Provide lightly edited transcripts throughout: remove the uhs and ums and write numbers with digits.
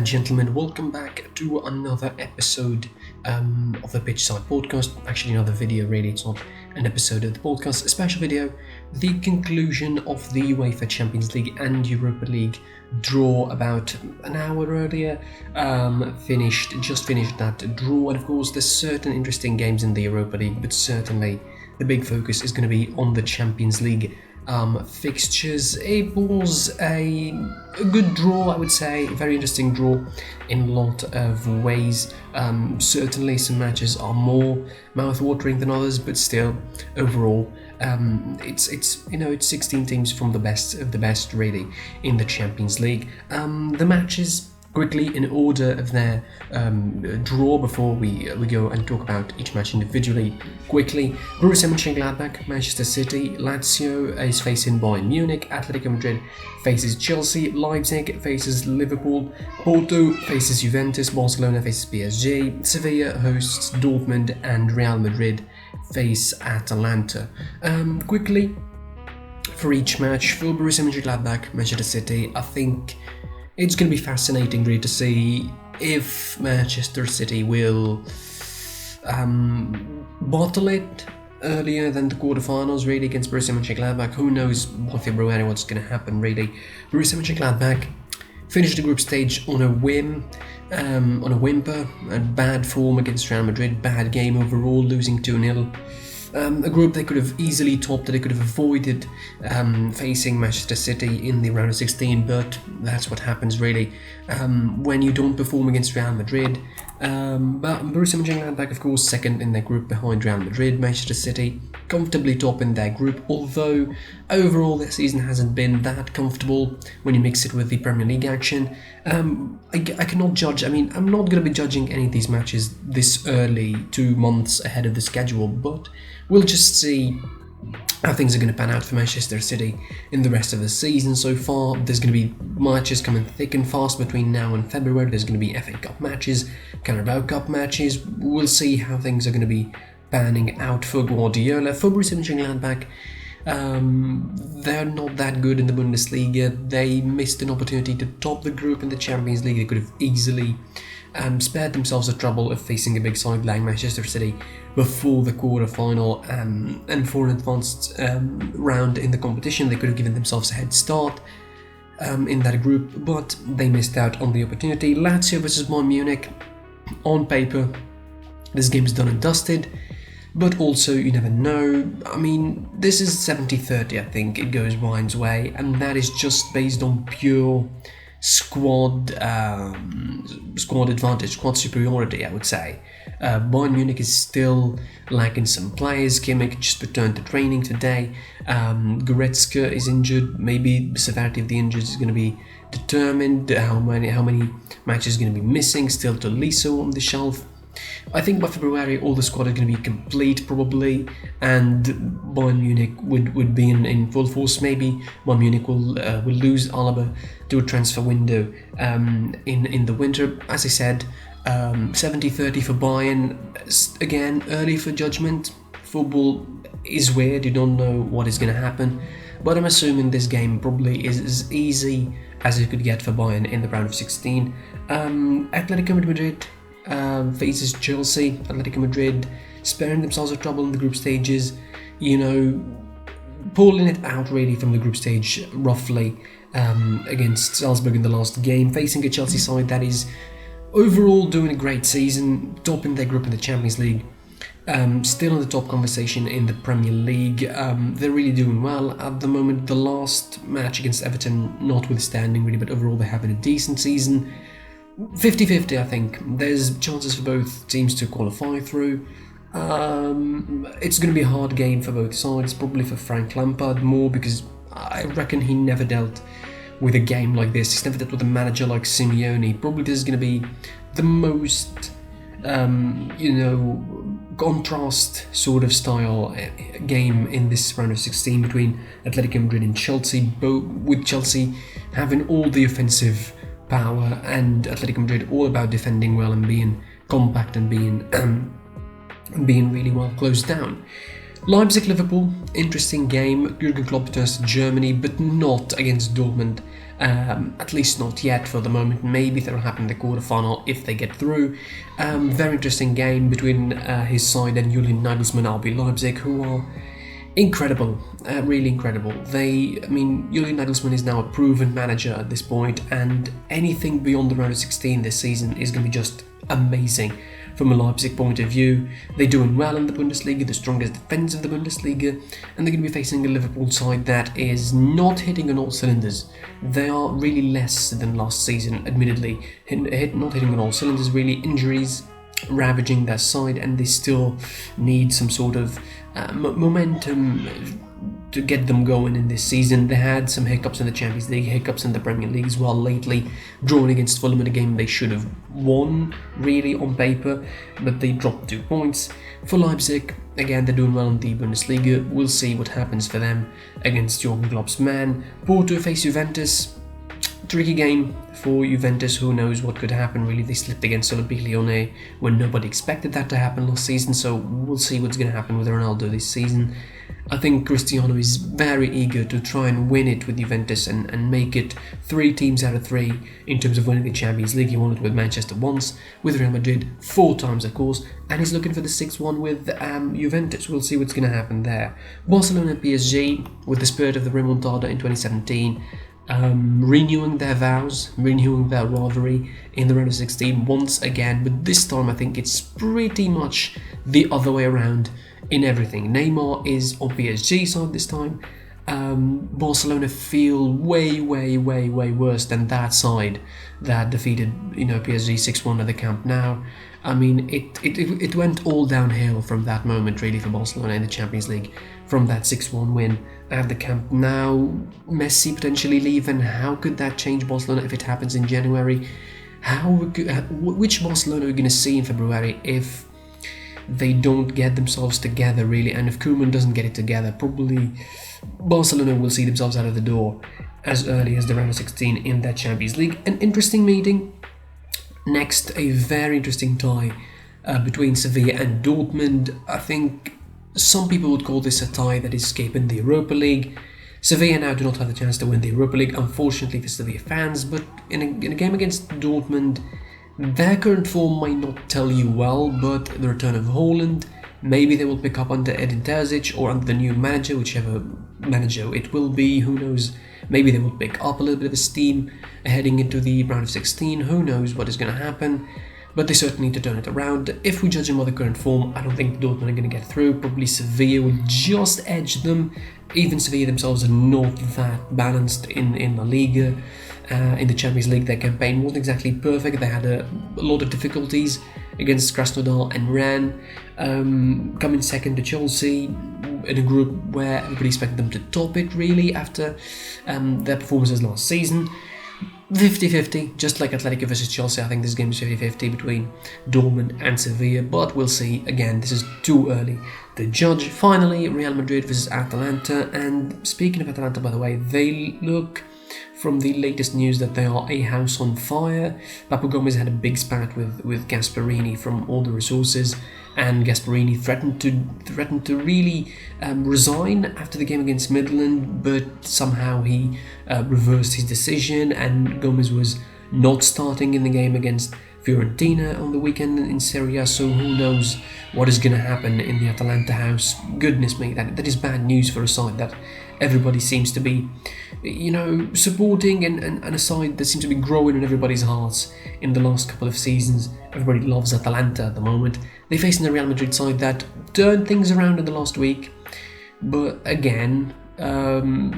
gentlemen, welcome back to another episode of the Pitchside Podcast. Actually, another video, really. It's not an episode of the podcast, a special video. The conclusion of the Uefa Champions League and Europa League draw about an hour earlier. Just finished that draw, and of course, there's certain interesting games in the Europa League, but certainly the big focus is going to be on the Champions League fixtures. It was a good draw, I would say, a very interesting draw in a lot of ways. Certainly some matches are more mouth-watering than others, but still, overall, it's 16 teams from the best of the best, really, in the Champions League. The matches quickly in order of their draw before we go and talk about each match individually. Quickly, Borussia Mönchengladbach, Manchester City, Lazio is facing Bayern Munich, Atletico Madrid faces Chelsea, Leipzig faces Liverpool, Porto faces Juventus, Barcelona faces PSG, Sevilla hosts Dortmund, and Real Madrid face Atalanta. Quickly, for each match, for Borussia Mönchengladbach, Manchester City, I think it's going to be fascinating really to see if Manchester City will bottle it earlier than the quarterfinals really against Borussia Mönchengladbach. Who knows by February what's going to happen really. Borussia Mönchengladbach finished the group stage on a whimper, and bad form against Real Madrid, bad game overall, losing 2-0. A group they could have easily topped, that they could have avoided facing Manchester City in the round of 16, but that's what happens really when you don't perform against Real Madrid. But Borussia Mönchengladbach, of course, second in their group behind Real Madrid. Manchester City comfortably top in their group, although overall their season hasn't been that comfortable when you mix it with the Premier League action. I cannot judge. I mean, I'm not going to be judging any of these matches this early, 2 months ahead of the schedule, but we'll just see how things are going to pan out for Manchester City in the rest of the season. So far, there's going to be matches coming thick and fast between now and February. There's going to be FA Cup matches, Carabao Cup matches. We'll see how things are going to be panning out for Guardiola. For Borussia Mönchengladbach, they're not that good in the Bundesliga. They missed an opportunity to top the group in the Champions League. They could have easily spared themselves the trouble of facing a big side like Manchester City before the quarter-final and for an advanced round in the competition. They could have given themselves a head start in that group, but they missed out on the opportunity. Lazio versus Bayern Munich, on paper, this game is done and dusted, but also you never know. I mean, this is 70-30, I think it goes Bayern's way, and that is just based on pure squad advantage, squad superiority, I would say. Bayern Munich is still lacking some players. Kimmich just returned to training today. Goretzka is injured. Maybe the severity of the injuries is going to be determined. How many matches are going to be missing? Still Tolisso on the shelf. I think by February all the squad are going to be complete probably, and Bayern Munich would be in full force. Maybe Bayern Munich will lose Alaba to a transfer window in the winter. As I said, 70-30 for Bayern. Again, early for judgment. Football is weird, you don't know what is going to happen, but I'm assuming this game probably is as easy as it could get for Bayern in the round of 16. Atletico Madrid faces Chelsea. Atletico Madrid sparing themselves of trouble in the group stages, pulling it out really from the group stage roughly against Salzburg in the last game, facing a Chelsea side that is overall doing a great season, top in their group in the Champions League, still in the top conversation in the Premier League. They're really doing well at the moment. The last match against Everton notwithstanding really, but overall they're having a decent season. 50-50, I think. There's chances for both teams to qualify through. It's going to be a hard game for both sides, probably for Frank Lampard more, because I reckon he never dealt with a game like this. He's never dealt with a manager like Simeone. Probably this is going to be the most, contrast sort of style game in this round of 16 between Atletico Madrid and Chelsea, with Chelsea having all the offensive power and Atletico Madrid all about defending well and being compact and being really well closed down. Leipzig-Liverpool, interesting game. Jurgen Klopp returns to Germany, but not against Dortmund. At least not yet for the moment. Maybe that'll happen in the quarterfinal if they get through. Very interesting game between his side and Julian Nagelsmann, RB Leipzig, who are incredible, really incredible. Julian Nagelsmann is now a proven manager at this point, and anything beyond the round of 16 this season is going to be just amazing. From a Leipzig point of view, they're doing well in the Bundesliga, the strongest defence of the Bundesliga, and they're going to be facing a Liverpool side that is not hitting on all cylinders. They are really less than last season, admittedly, not hitting on all cylinders, really. Injuries ravaging their side, and they still need some sort of momentum to get them going in this season. They had some hiccups in the Champions League, hiccups in the Premier League as well lately, drawing against Fulham in a game they should have won, really, on paper, but they dropped 2 points. For Leipzig, again, they're doing well in the Bundesliga. We'll see what happens for them against Jurgen Klopp's man. Porto face Juventus. Tricky game for Juventus. Who knows what could happen, really. They slipped against Olympique Lyonnais when nobody expected that to happen last season, so we'll see what's going to happen with Ronaldo this season. I think Cristiano is very eager to try and win it with Juventus and make it 3 teams out of 3 in terms of winning the Champions League. He won it with Manchester once, with Real Madrid 4 times, of course, and he's looking for the 6th one with Juventus. We'll see what's going to happen there. Barcelona and PSG, with the spirit of the remontada in 2017, renewing their vows, renewing their rivalry in the round of 16 once again, but this time I think it's pretty much the other way around in everything. Neymar is on PSG side this time. Barcelona feel way worse than that side that defeated PSG 6-1 at the Camp Nou. I mean, it went all downhill from that moment, really, for Barcelona in the Champions League, from that 6-1 win at the Camp Nou. Messi potentially leaving. How could that change Barcelona if it happens in January? Which Barcelona are we going to see in February if they don't get themselves together, really? And if Koeman doesn't get it together, probably Barcelona will see themselves out of the door as early as the round of 16 in that Champions League. An interesting meeting. Next, a very interesting tie between Sevilla and Dortmund. I think some people would call this a tie that is escaping the Europa League. Sevilla now do not have the chance to win the Europa League, unfortunately for Sevilla fans, but in a game against Dortmund, their current form might not tell you well, but the return of Haaland, maybe they will pick up under Edin Terzic or under the new manager, whichever manager it will be, who knows. Maybe they will pick up a little bit of steam heading into the round of 16, who knows what is going to happen, but they certainly need to turn it around. If we judge them by the current form, I don't think Dortmund are going to get through. Probably Sevilla will just edge them. Even Sevilla themselves are not that balanced in La Liga. In the Champions League, their campaign wasn't exactly perfect. They had a lot of difficulties against Krasnodar and Rennes, coming second to Chelsea in a group where everybody expected them to top it, really, after their performances last season. 50-50, just like Atletico versus Chelsea. I think this game is 50-50 between Dortmund and Sevilla, but we'll see. Again, this is too early to judge. Finally, Real Madrid versus Atalanta, and speaking of Atalanta, by the way, they look, from the latest news, that they are a house on fire. Papu Gomez had a big spat with Gasperini from All the Resources, and Gasperini threatened to really resign after the game against Midland, but somehow he reversed his decision, and Gomez was not starting in the game against Fiorentina on the weekend in Serie A, so who knows what is going to happen in the Atalanta house. Goodness me, that is bad news for a side that everybody seems to be, supporting, and a side that seems to be growing in everybody's hearts in the last couple of seasons. Everybody loves Atalanta at the moment. They're facing a Real Madrid side that turned things around in the last week, but again,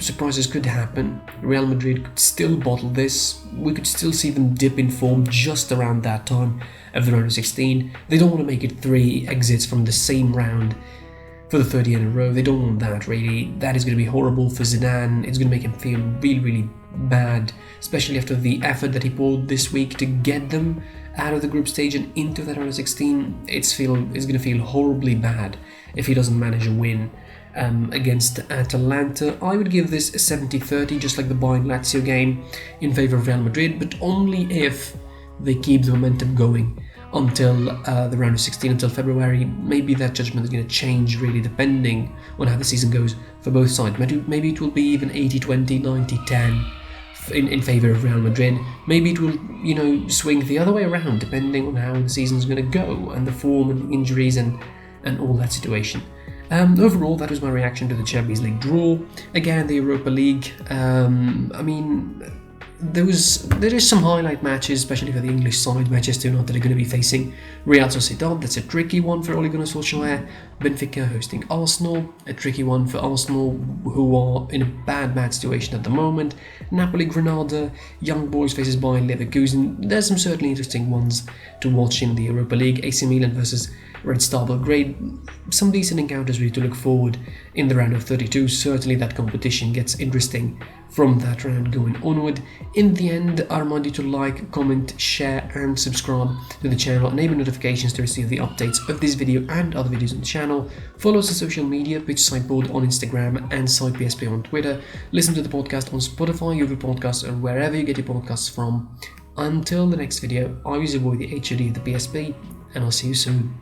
surprises could happen. Real Madrid could still bottle this. We could still see them dip in form just around that time of the round of 16. They don't want to make it 3 exits from the same round for the third year in a row. They don't want that, really. That is going to be horrible for Zidane. It's going to make him feel really bad, especially after the effort that he poured this week to get them out of the group stage and into that round of 16. It's going to feel horribly bad if he doesn't manage a win against Atalanta. I would give this a 70-30, just like the Bayern-Lazio game, in favour of Real Madrid, but only if they keep the momentum going. until the round of 16, until February. Maybe that judgment is going to change really depending on how the season goes for both sides. Maybe it will be even 80-20, 90-10 in favour of Real Madrid. Maybe it will, swing the other way around depending on how the season's going to go and the form and the injuries and all that situation. Overall, that was my reaction to the Champions League draw. Again, the Europa League, there is some highlight matches, especially for the English side. Manchester United are going to be facing Real Sociedad. That's a tricky one for Ole Gunnar Solskjaer. Benfica hosting Arsenal, a tricky one for Arsenal, who are in a bad situation at the moment. Napoli, Granada, Young Boys faces Bayern Leverkusen. There's some certainly interesting ones to watch in the Europa League. AC Milan versus Red Star Belgrade. Some decent encounters really to look forward in the round of 32. Certainly that competition gets interesting from that round going onward. In the end, I remind you to like, comment, share and subscribe to the channel. Enable notifications to receive the updates of this video and other videos on the channel. Follow us on social media, Pitch Sideboard on Instagram and SidePSP on Twitter. Listen to the podcast on Spotify, Google Podcasts or wherever you get your podcasts from. Until the next video, I was your boy, the HOD of the PSP, and I'll see you soon.